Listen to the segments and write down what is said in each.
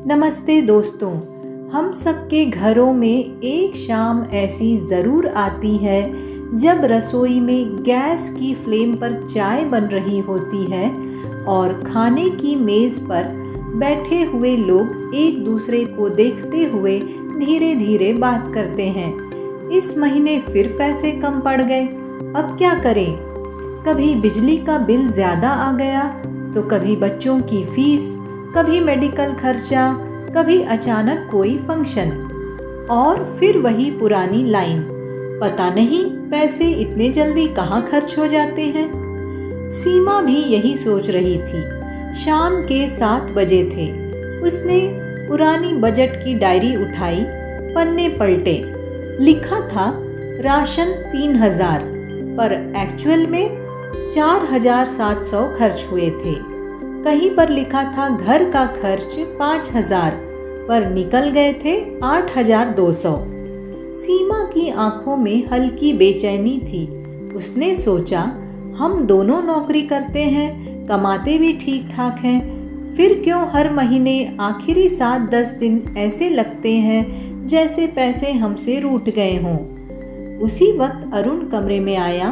नमस्ते दोस्तों। हम सबके घरों में एक शाम ऐसी ज़रूर आती है जब रसोई में गैस की फ्लेम पर चाय बन रही होती है और खाने की मेज़ पर बैठे हुए लोग एक दूसरे को देखते हुए धीरे धीरे बात करते हैं। इस महीने फिर पैसे कम पड़ गए, अब क्या करें? कभी बिजली का बिल ज़्यादा आ गया तो कभी बच्चों की फीस, कभी मेडिकल खर्चा, कभी अचानक कोई फंक्शन और फिर वही पुरानी लाइन, पता नहीं पैसे इतने जल्दी कहाँ खर्च हो जाते हैं। सीमा भी यही सोच रही थी। शाम के 7 बजे थे। उसने पुरानी बजट की डायरी उठाई, पन्ने पलटे। लिखा था राशन 3000, पर एक्चुअल में 4700 खर्च हुए थे। कहीं पर लिखा था घर का खर्च 5000, पर निकल गए थे 8200। सीमा की आंखों में हल्की बेचैनी थी। उसने सोचा, हम दोनों नौकरी करते हैं, कमाते भी ठीक ठाक हैं, फिर क्यों हर महीने आखिरी 7-10 दिन ऐसे लगते हैं जैसे पैसे हमसे रूठ गए हों। उसी वक्त अरुण कमरे में आया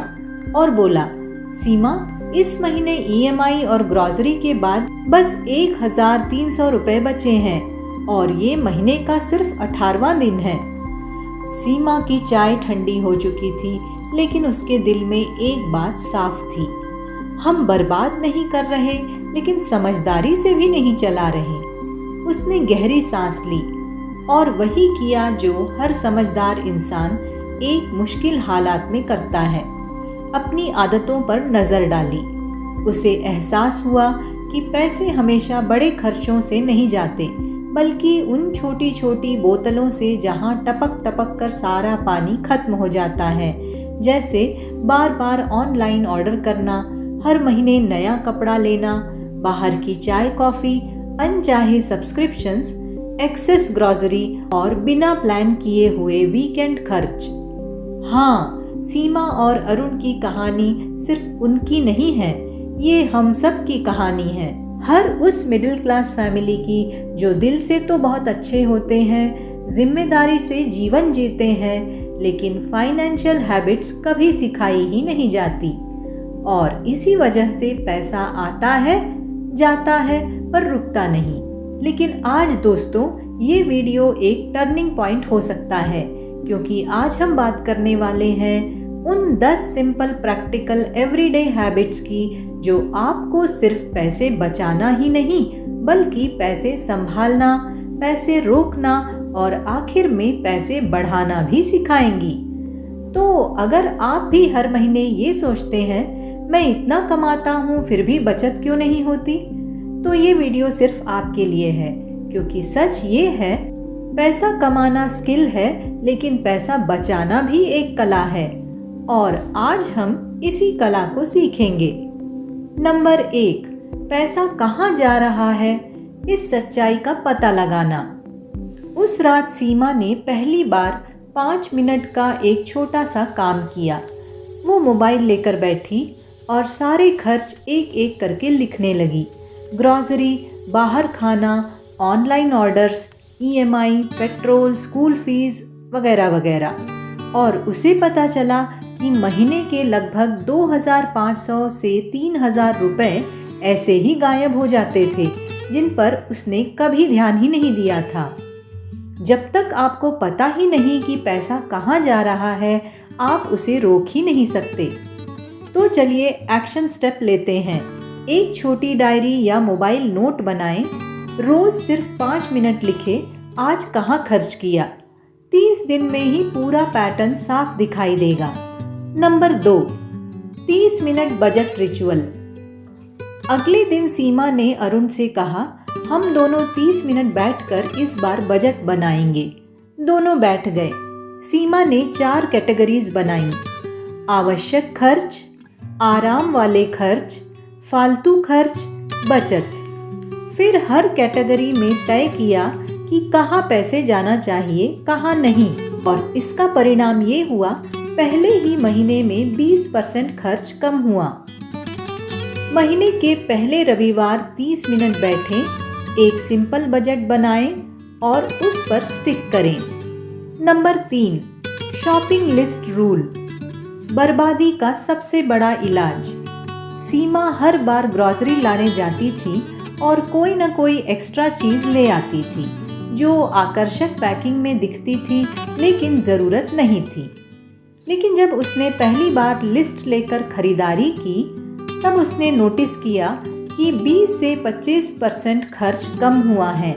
और बोला, सीमा, इस महीने ईएमआई और ग्रॉसरी के बाद बस 1300 रुपये बचे हैं और ये महीने का सिर्फ 18वां दिन है। सीमा की चाय ठंडी हो चुकी थी, लेकिन उसके दिल में एक बात साफ थी, हम बर्बाद नहीं कर रहे, लेकिन समझदारी से भी नहीं चला रहे। उसने गहरी सांस ली और वही किया जो हर समझदार इंसान एक मुश्किल हालात में करता है, अपनी आदतों पर नज़र डाली। उसे एहसास हुआ कि पैसे हमेशा बड़े खर्चों से नहीं जाते, बल्कि उन छोटी छोटी बोतलों से जहां टपक टपक कर सारा पानी खत्म हो जाता है। जैसे बार बार ऑनलाइन ऑर्डर करना, हर महीने नया कपड़ा लेना, बाहर की चाय कॉफ़ी, अनचाहे सब्सक्रिप्शंस, एक्सेस ग्रॉसरी और बिना प्लान किए हुए वीकेंड खर्च। हाँ, सीमा और अरुण की कहानी सिर्फ उनकी नहीं है, ये हम सब की कहानी है। हर उस मिडिल क्लास फैमिली की जो दिल से तो बहुत अच्छे होते हैं, जिम्मेदारी से जीवन जीते हैं, लेकिन फाइनेंशियल हैबिट्स कभी सिखाई ही नहीं जाती। और इसी वजह से पैसा आता है, जाता है, पर रुकता नहीं। लेकिन आज दोस्तों, ये वीडियो एक टर्निंग पॉइंट हो सकता है, क्योंकि आज हम बात करने वाले हैं उन 10 सिंपल प्रैक्टिकल एवरीडे हैबिट्स की जो आपको सिर्फ पैसे बचाना ही नहीं, बल्कि पैसे संभालना, पैसे रोकना और आखिर में पैसे बढ़ाना भी सिखाएंगी। तो अगर आप भी हर महीने ये सोचते हैं, मैं इतना कमाता हूँ फिर भी बचत क्यों नहीं होती, तो ये वीडियो सिर्फ आपके लिए है। क्योंकि सच ये है, पैसा कमाना स्किल है, लेकिन पैसा बचाना भी एक कला है, और आज हम इसी कला को सीखेंगे। नंबर 1, पैसा कहाँ जा रहा है, इस सच्चाई का पता लगाना। उस रात सीमा ने पहली बार 5 मिनट का एक छोटा सा काम किया। वो मोबाइल लेकर बैठी और सारे खर्च एक एक करके लिखने लगी। ग्रॉसरी, बाहर खाना, online orders, EMI, petrol, school fees वगैरह वगैरह। और उसे पता चला कि महीने के लगभग 2500 से 3000 रुपए ऐसे ही गायब हो जाते थे, जिन पर उसने कभी ध्यान ही नहीं दिया था। जब तक आपको पता ही नहीं कि पैसा कहाँ जा रहा है, आप उसे रोक ही नहीं सकते। तो चलिए एक्शन स्टेप लेते हैं। एक छोटी डायरी या मोबाइल नोट बनाएं। रोज सिर्फ 5 मिनट लिखें, आज कहाँ खर्च किया। 30 दिन में ही पूरा पैटर्न साफ दिखाई देगा। Number 2, 30 minute budget ritual. अगले दिन सीमा ने अरुण से कहा, हम दोनों 30 मिनट बैठकर इस बार बजट बनाएंगे। दोनों बैठ गए। सीमा ने 4 कैटेगरीज बनाई: आवश्यक खर्च, आराम वाले खर्च, फालतू खर्च, बचत। फिर हर कैटेगरी में तय किया कि कहाँ पैसे जाना चाहिए, कहाँ नहीं, और इसका परिणाम ये हुआ, पहले ही महीने में 20% खर्च कम हुआ। महीने के पहले रविवार 30 मिनट बैठें, एक सिंपल बजट बनाएं और उस पर स्टिक करें। नंबर 3, शॉपिंग लिस्ट रूल, बर्बादी का सबसे बड़ा इलाज। सीमा हर बार ग्रॉसरी लाने जाती थी और कोई न कोई एक्स्ट्रा चीज़ ले आती थी जो आकर्षक पैकिंग में दिखती थी लेकिन ज़रूरत नहीं थी। लेकिन जब उसने पहली बार लिस्ट लेकर खरीदारी की तब उसने नोटिस किया कि 20 से 25% खर्च कम हुआ है।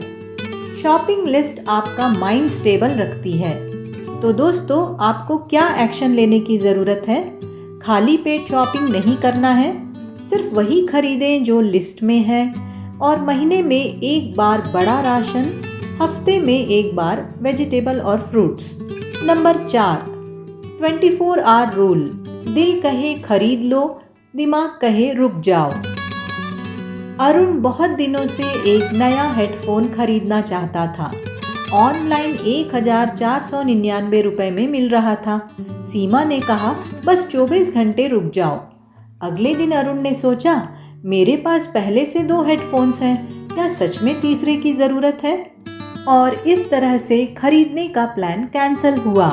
शॉपिंग लिस्ट आपका माइंड स्टेबल रखती है। तो दोस्तों, आपको क्या एक्शन लेने की ज़रूरत है? खाली पेट शॉपिंग नहीं करना है, सिर्फ वही खरीदें जो लिस्ट में है और महीने में एक बार बड़ा राशन, हफ्ते में एक बार वेजिटेबल और फ्रूट्स। नंबर 4, 24 आवर रूल, दिल कहे खरीद लो, दिमाग कहे रुक जाओ। अरुण बहुत दिनों से एक नया हेडफोन खरीदना चाहता था। ऑनलाइन 1499 रुपये में मिल रहा था। सीमा ने कहा, बस 24 घंटे रुक जाओ। अगले दिन अरुण ने सोचा, मेरे पास पहले से 2 हेडफोन्स हैं, क्या सच में तीसरे की ज़रूरत है? और इस तरह से खरीदने का प्लान कैंसिल हुआ।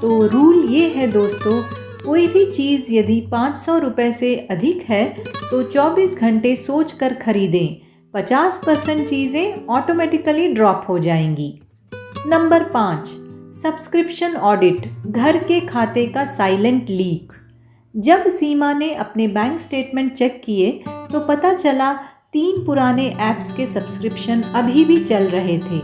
तो रूल ये है दोस्तों, कोई भी चीज़ यदि 500 रुपये से अधिक है तो 24 घंटे सोच कर खरीदें। 50% चीज़ें ऑटोमेटिकली ड्रॉप हो जाएंगी। नंबर 5, सब्सक्रिप्शन ऑडिट, घर के खाते का साइलेंट लीक। जब सीमा ने अपने बैंक स्टेटमेंट चेक किए तो पता चला 3 पुराने ऐप्स के सब्सक्रिप्शन अभी भी चल रहे थे।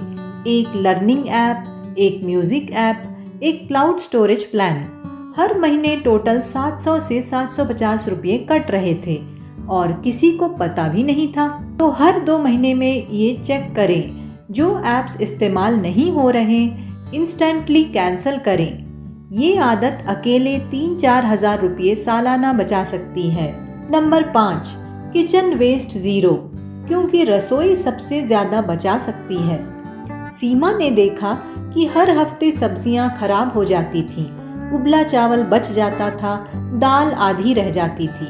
एक लर्निंग ऐप, एक म्यूज़िक ऐप, एक क्लाउड स्टोरेज प्लान। हर महीने टोटल 700 से 750 रुपये कट रहे थे और किसी को पता भी नहीं था। तो हर 2 महीने में ये चेक करें, जो ऐप्स इस्तेमाल नहीं हो रहे इंस्टेंटली कैंसिल करें। ये आदत अकेले 3-4 हज़ार रुपये सालाना बचा सकती है। नंबर 5, किचन वेस्ट ज़ीरो, क्योंकि रसोई सबसे ज़्यादा बचा सकती है। सीमा ने देखा कि हर हफ्ते सब्जियां खराब हो जाती थीं, उबला चावल बच जाता था, दाल आधी रह जाती थी।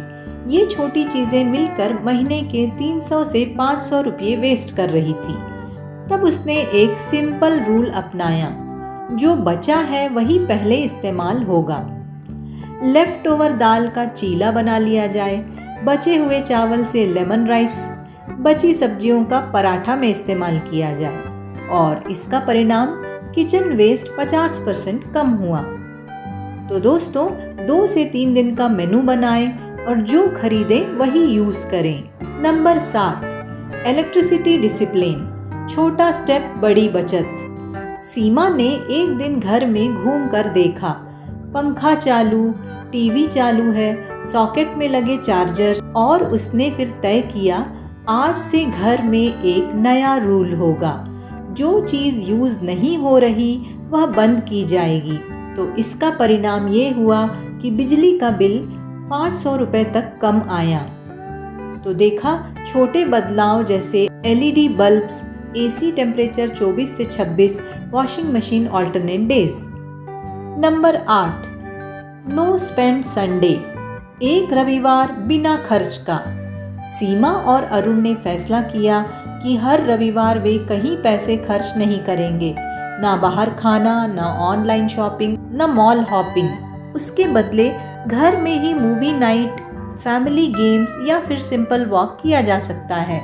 ये छोटी चीज़ें मिलकर महीने के 300 से 500 रुपये वेस्ट कर रही थी। तब उसने एक सिंपल रूल अपनाया, जो बचा है वही पहले इस्तेमाल होगा। लेफ्ट ओवर दाल का चीला बना लिया जाए, बचे हुए चावल से लेमन राइस, बची सब्जियों का पराठा में इस्तेमाल किया जाए और इसका परिणाम किचन वेस्ट 50% कम हुआ। तो दोस्तों, 2 से 3 दिन का मेनू बनाएं और जो खरीदें वही यूज़ करें। नंबर 7, इलेक्ट्रिसिटी डिसिप्लिन, छोटा स्टेप बड़ी बचत। सीमा ने एक दिन घर में घूम कर देखा, पंखा चालू, टीवी चालू है, सॉकेट में लगे चार्जर्स, और उसने फिर तय किया, आज से घर में एक नया रूल होगा, जो चीज़ यूज़ नहीं हो रही वह बंद की जाएगी। तो इसका परिणाम ये हुआ कि बिजली का बिल 500 रुपये तक कम आया। तो देखा, छोटे बदलाव जैसे LED बल्ब्स, AC टेम्परेचर 24 से 26, washing machine alternate days. Number 8, no spend Sunday, एक रविवार बिना खर्च का। सीमा और अरुण ने फैसला किया कि हर रविवार वे कहीं पैसे खर्च नहीं करेंगे, ना बाहर खाना, ना ऑनलाइन शॉपिंग, ना मॉल हॉपिंग। उसके बदले घर में ही मूवी नाइट, फैमिली गेम्स या फिर सिंपल वॉक किया जा सकता है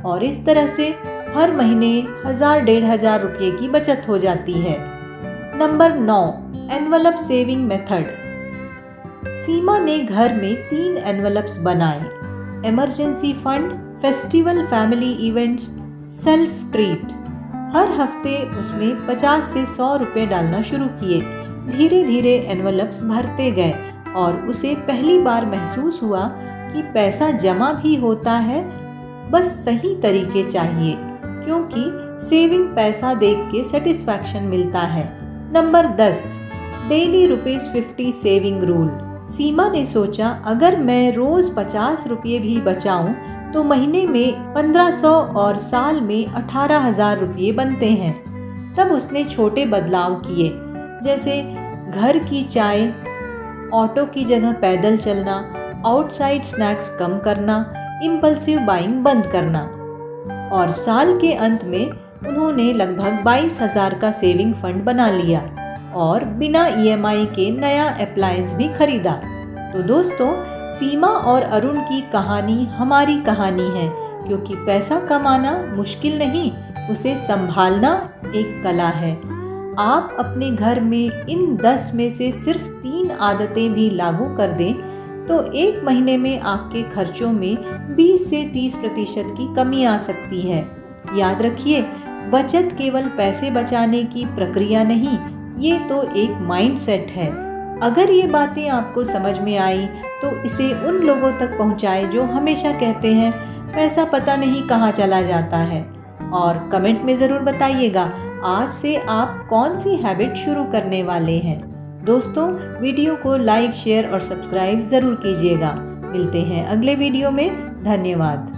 और इस तरह से हर महीने 1000-1500 रुपये की बचत हो जाती है। Number 9, envelope saving method. Seema ने घर में 3 एनवलप्स बनाए, emergency fund, festival family events, self treat. हर हफ्ते उसमें 50 से 100 रुपये डालना शुरू किए। धीरे धीरे एनवलप्स भरते गए और उसे पहली बार महसूस हुआ कि पैसा जमा भी होता है, बस सही तरीके चाहिए, क्योंकि सेविंग पैसा देख के सेटिस्फैक्शन मिलता है। Number 10, daily ₹50 saving rule. Seema ने सोचा, अगर मैं रोज़ 50 रुपये भी बचाऊं तो महीने में 1500 और साल में 18,000 रुपये बनते हैं। तब उसने छोटे बदलाव किए, जैसे घर की चाय, ऑटो की जगह पैदल चलना, आउटसाइड स्नैक्स कम करना, इम्पल्सिव बाइंग बंद करना। और साल के अंत में उन्होंने लगभग 22,000 का सेविंग फंड बना लिया और बिना EMI के नया अप्लायंस भी खरीदा। तो दोस्तों, सीमा और अरुण की कहानी हमारी कहानी है, क्योंकि पैसा कमाना मुश्किल नहीं, उसे संभालना एक कला है। आप अपने घर में इन 10 में से सिर्फ 3 आदतें भी लागू कर दें तो एक महीने में आपके खर्चों में 20 से 30% की कमी आ सकती है। याद रखिए, बचत केवल पैसे बचाने की प्रक्रिया नहीं, ये तो एक माइंडसेट है। अगर ये बातें आपको समझ में आई तो इसे उन लोगों तक पहुंचाएं जो हमेशा कहते हैं पैसा पता नहीं कहाँ चला जाता है। और कमेंट में ज़रूर बताइएगा आज से आप कौन सी हैबिट शुरू करने वाले हैं। दोस्तों, वीडियो को लाइक, शेयर और सब्सक्राइब ज़रूर कीजिएगा। मिलते हैं अगले वीडियो में। धन्यवाद।